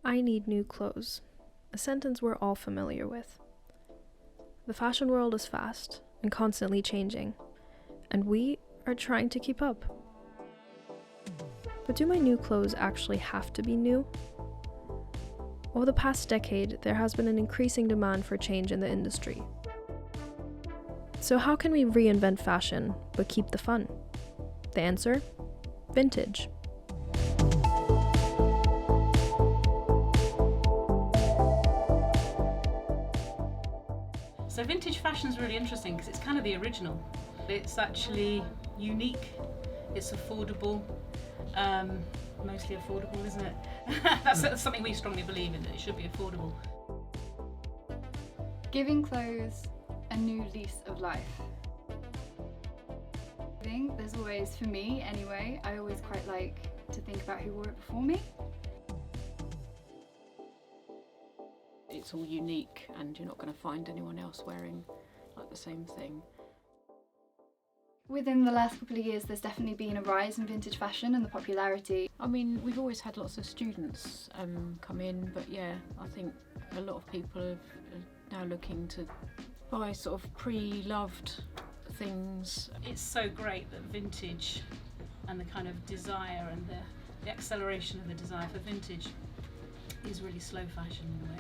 I need new clothes, a sentence we're all familiar with. The fashion world is fast and constantly changing, and we are trying to keep up. But do my new clothes actually have to be new? Over the past decade, there has been an increasing demand for change in the industry. So how can we reinvent fashion but keep the fun? The answer? Vintage. So vintage fashion is really interesting because it's kind of the original. It's actually unique, it's affordable, mostly affordable, isn't it? That's something we strongly believe in, that it should be affordable. Giving clothes a new lease of life. I think there's always, for me anyway, I always quite like to think about who wore it before me. It's all unique and you're not going to find anyone else wearing like the same thing. Within the last couple of years, there's definitely been a rise in vintage fashion and the popularity. I mean, we've always had lots of students come in, but yeah, I think a lot of people are now looking to buy sort of pre-loved things. It's so great that vintage and the kind of desire and the acceleration of the desire for vintage is really slow fashion in a way.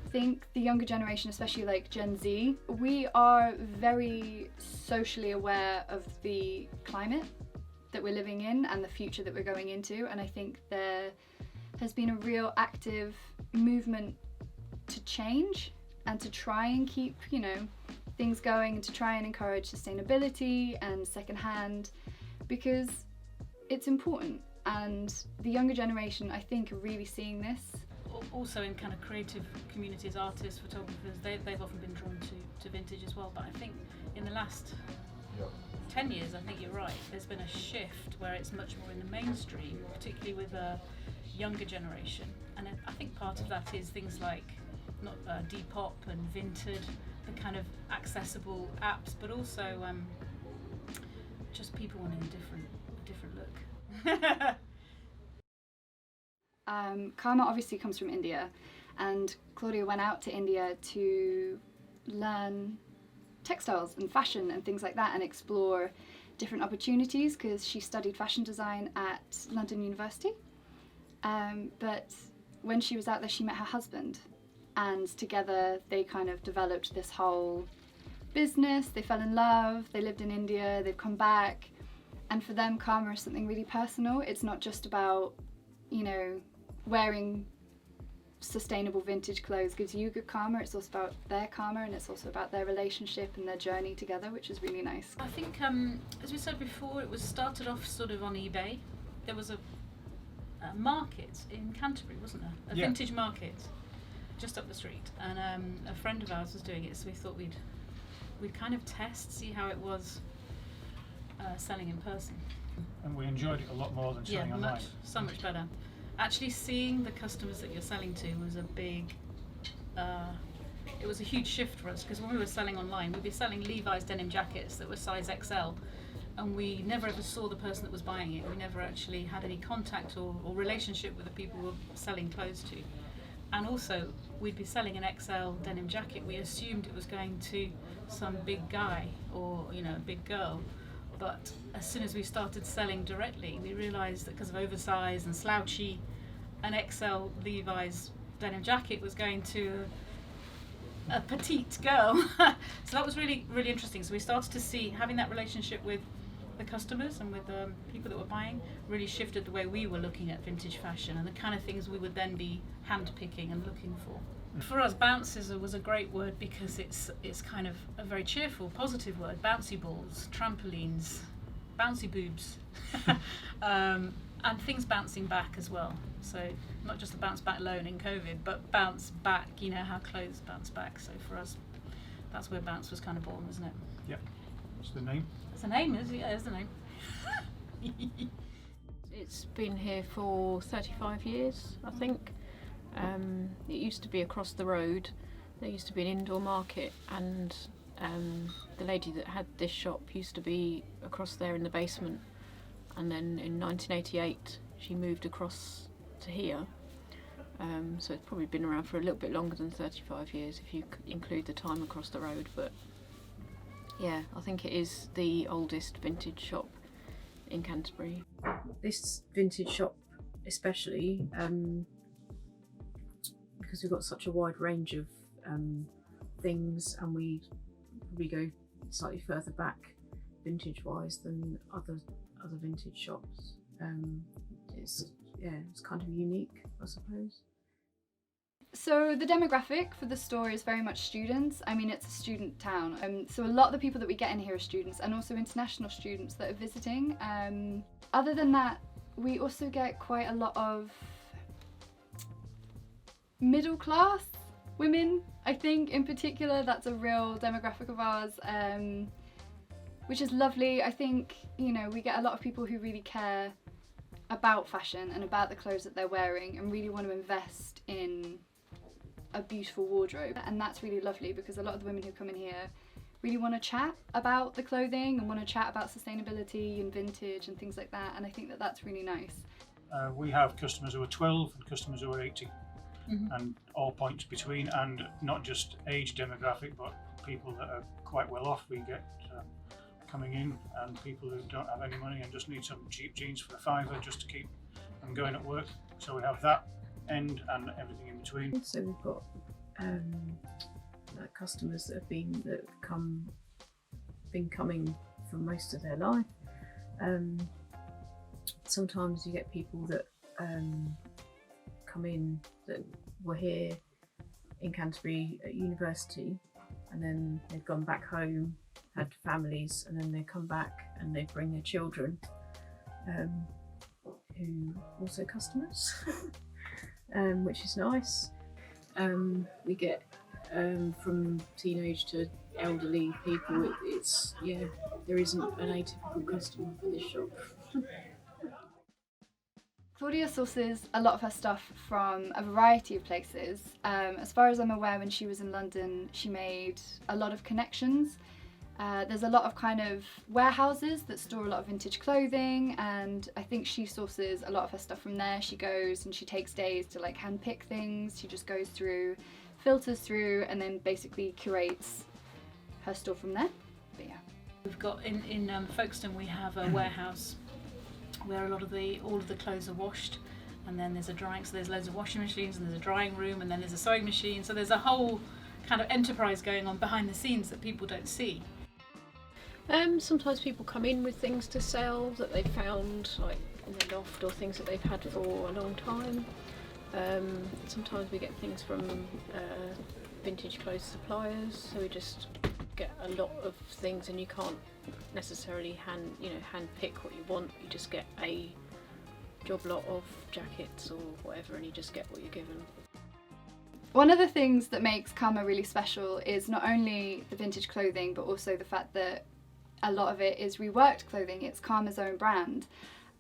I think the younger generation, especially like Gen Z, we are very socially aware of the climate that we're living in and the future that we're going into, and I think there has been a real active movement to change and to try and keep, things going, and to try and encourage sustainability and secondhand, because it's important, and the younger generation, I think, are really seeing this. Also in kind of creative communities, artists, photographers, they've often been drawn to vintage as well, but I think in the last 10 years, I think you're right, there's been a shift where it's much more in the mainstream, particularly with a younger generation, and I think part of that is things like Depop and Vinted, the kind of accessible apps, but also just people wanting a different look. Karma obviously comes from India, and Claudia went out to India to learn textiles and fashion and things like that and explore different opportunities because she studied fashion design at London University. But when she was out there, she met her husband, and together they kind of developed this whole business. They fell in love, they lived in India, they've come back, and for them karma is something really personal. It's not just about wearing sustainable vintage clothes gives you good karma, it's also about their karma, and it's also about their relationship and their journey together, which is really nice. I think, as we said before, it was started off sort of on eBay. There was a market in Canterbury, wasn't there? A vintage market just up the street, and a friend of ours was doing it, so we thought we'd kind of see how it was selling in person. And we enjoyed it a lot more than selling online. So much better. Actually seeing the customers that you're selling to was it was a huge shift for us, because when we were selling online, we'd be selling Levi's denim jackets that were size XL, and we never ever saw the person that was buying it. We never actually had any contact or relationship with the people we were selling clothes to. And also, we'd be selling an XL denim jacket, we assumed it was going to some big guy or a big girl. But as soon as we started selling directly, we realised that because of oversize and slouchy, an XL Levi's denim jacket was going to a petite girl. So that was really, really interesting. So we started to see having that relationship with the customers and with the people that were buying really shifted the way we were looking at vintage fashion and the kind of things we would then be hand-picking and looking for. For us, bounces was a great word because it's kind of a very cheerful, positive word. Bouncy balls, trampolines, bouncy boobs, and things bouncing back as well. So not just the bounce back alone in COVID, but bounce back, how clothes bounce back. So for us, that's where bounce was kind of born, wasn't it? Yep. What's the name? It's the name, is it? Yeah, it's the name. It's been here for 35 years, I think. It used to be across the road. There used to be an indoor market, and the lady that had this shop used to be across there in the basement, and then in 1988 she moved across to here, So it's probably been around for a little bit longer than 35 years if you include the time across the road, but yeah, I think it is the oldest vintage shop in Canterbury. This vintage shop especially, because we've got such a wide range of things, and we probably go slightly further back vintage wise than other vintage shops. It's kind of unique, I suppose. So the demographic for the store is very much students. I mean, it's a student town. So a lot of the people that we get in here are students, and also international students that are visiting. Other than that, we also get quite a lot of middle class women, I think, in particular. That's a real demographic of ours, which is lovely. I think, you know, we get a lot of people who really care about fashion and about the clothes that they're wearing and really want to invest in a beautiful wardrobe, and that's really lovely because a lot of the women who come in here really want to chat about the clothing and want to chat about sustainability and vintage and things like that, and I think that that's really nice. We have customers who are 12 and customers who are 80, and all points between, and not just age demographic, but people that are quite well off. We get coming in, and people who don't have any money and just need some cheap jeans for a £5 just to keep them going at work. So we have that end and everything in between. So we've got customers that have been coming for most of their life. Sometimes you get people that come in that were here in Canterbury at university, and then they've gone back home, had families, and then they come back and they bring their children, who are also customers. Which is nice. We get from teenage to elderly people. There isn't an atypical customer for this shop. Claudia sources a lot of her stuff from a variety of places. As far as I'm aware, when she was in London, she made a lot of connections. There's a lot of kind of warehouses that store a lot of vintage clothing, and I think she sources a lot of her stuff from there. She goes and she takes days to like hand pick things. She just goes through, filters through, and then basically curates her store from there. But yeah. We've got in Folkestone, we have a warehouse where all of the clothes are washed, and then there's a drying, so there's loads of washing machines, and there's a drying room, and then there's a sewing machine. So there's a whole kind of enterprise going on behind the scenes that people don't see. Sometimes people come in with things to sell that they've found like in the loft, or things that they've had for a long time. Sometimes we get things from vintage clothes suppliers, so we just get a lot of things, and you can't necessarily hand pick what you want. You just get a job lot of jackets or whatever, and you just get what you're given. One of the things that makes Karma really special is not only the vintage clothing, but also the fact that a lot of it is reworked clothing. It's Karma's own brand,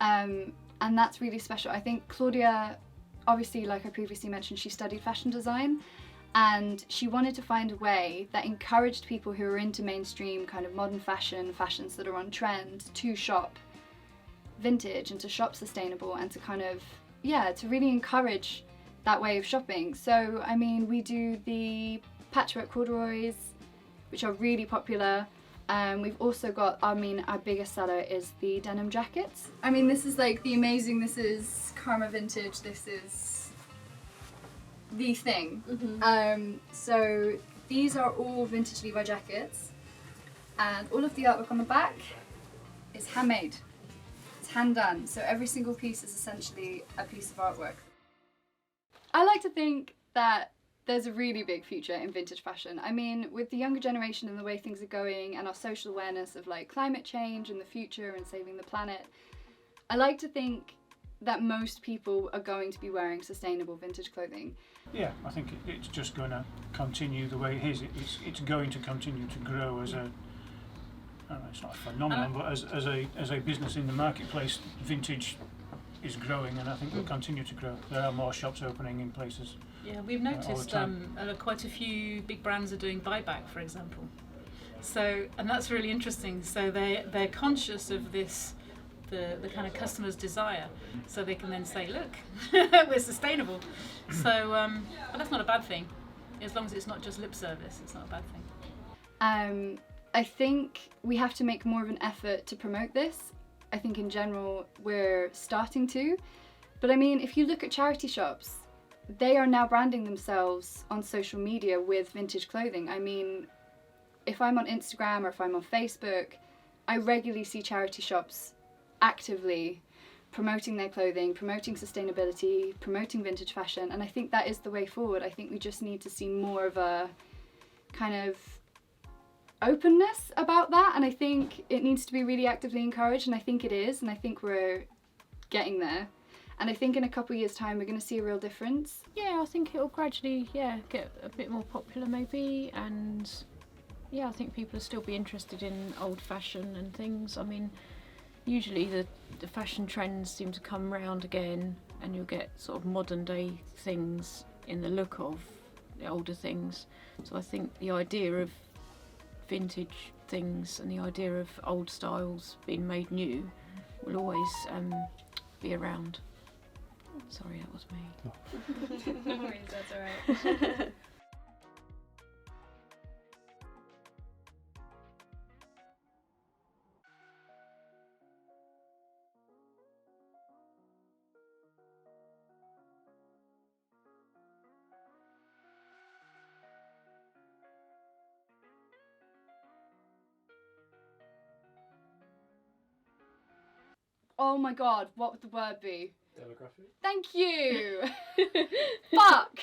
and that's really special. I think Claudia, obviously, like I previously mentioned, she studied fashion design, and she wanted to find a way that encouraged people who are into mainstream kind of modern fashions that are on trend, to shop vintage and to shop sustainable, and to kind of, to really encourage that way of shopping. So I mean, we do the patchwork corduroys, which are really popular. We've also got, our biggest seller is the denim jackets. I mean, this is like the amazing, this is Karma Vintage, this is the thing. So these are all vintage Levi jackets, and all of the artwork on the back is handmade. It's hand done, so every single piece is essentially a piece of artwork. I like to think that there's a really big future in vintage fashion. I mean, with the younger generation and the way things are going, and our social awareness of like climate change and the future and saving the planet, I like to think that most people are going to be wearing sustainable vintage clothing. Yeah, I think it's just going to continue the way it is. It's going to continue to grow as a, I don't know, it's not a phenomenon, but as a business in the marketplace, vintage is growing, and I think will continue to grow. There are more shops opening in places. Yeah, we've noticed quite a few big brands are doing buyback, for example. So, and that's really interesting. So they're conscious of this, the kind of customer's desire, so they can then say, look, we're sustainable. So, but that's not a bad thing. As long as it's not just lip service, it's not a bad thing. I think we have to make more of an effort to promote this. I think in general we're starting to. But I mean, if you look at charity shops, they are now branding themselves on social media with vintage clothing. I mean, if I'm on Instagram or if I'm on Facebook, I regularly see charity shops actively promoting their clothing, promoting sustainability, promoting vintage fashion, and I think that is the way forward. I think we just need to see more of a kind of openness about that, and I think it needs to be really actively encouraged, and I think it is, and I think we're getting there. And I think in a couple of years' time we're going to see a real difference. Yeah, I think it'll gradually, get a bit more popular maybe, and I think people will still be interested in old fashion and things. I mean, usually the fashion trends seem to come round again, and you'll get sort of modern day things in the look of the older things. So I think the idea of vintage things and the idea of old styles being made new will always be around. Sorry, that was me. No worries, that's alright. Oh my god, what would the word be? Demographic. Thank you! Fuck!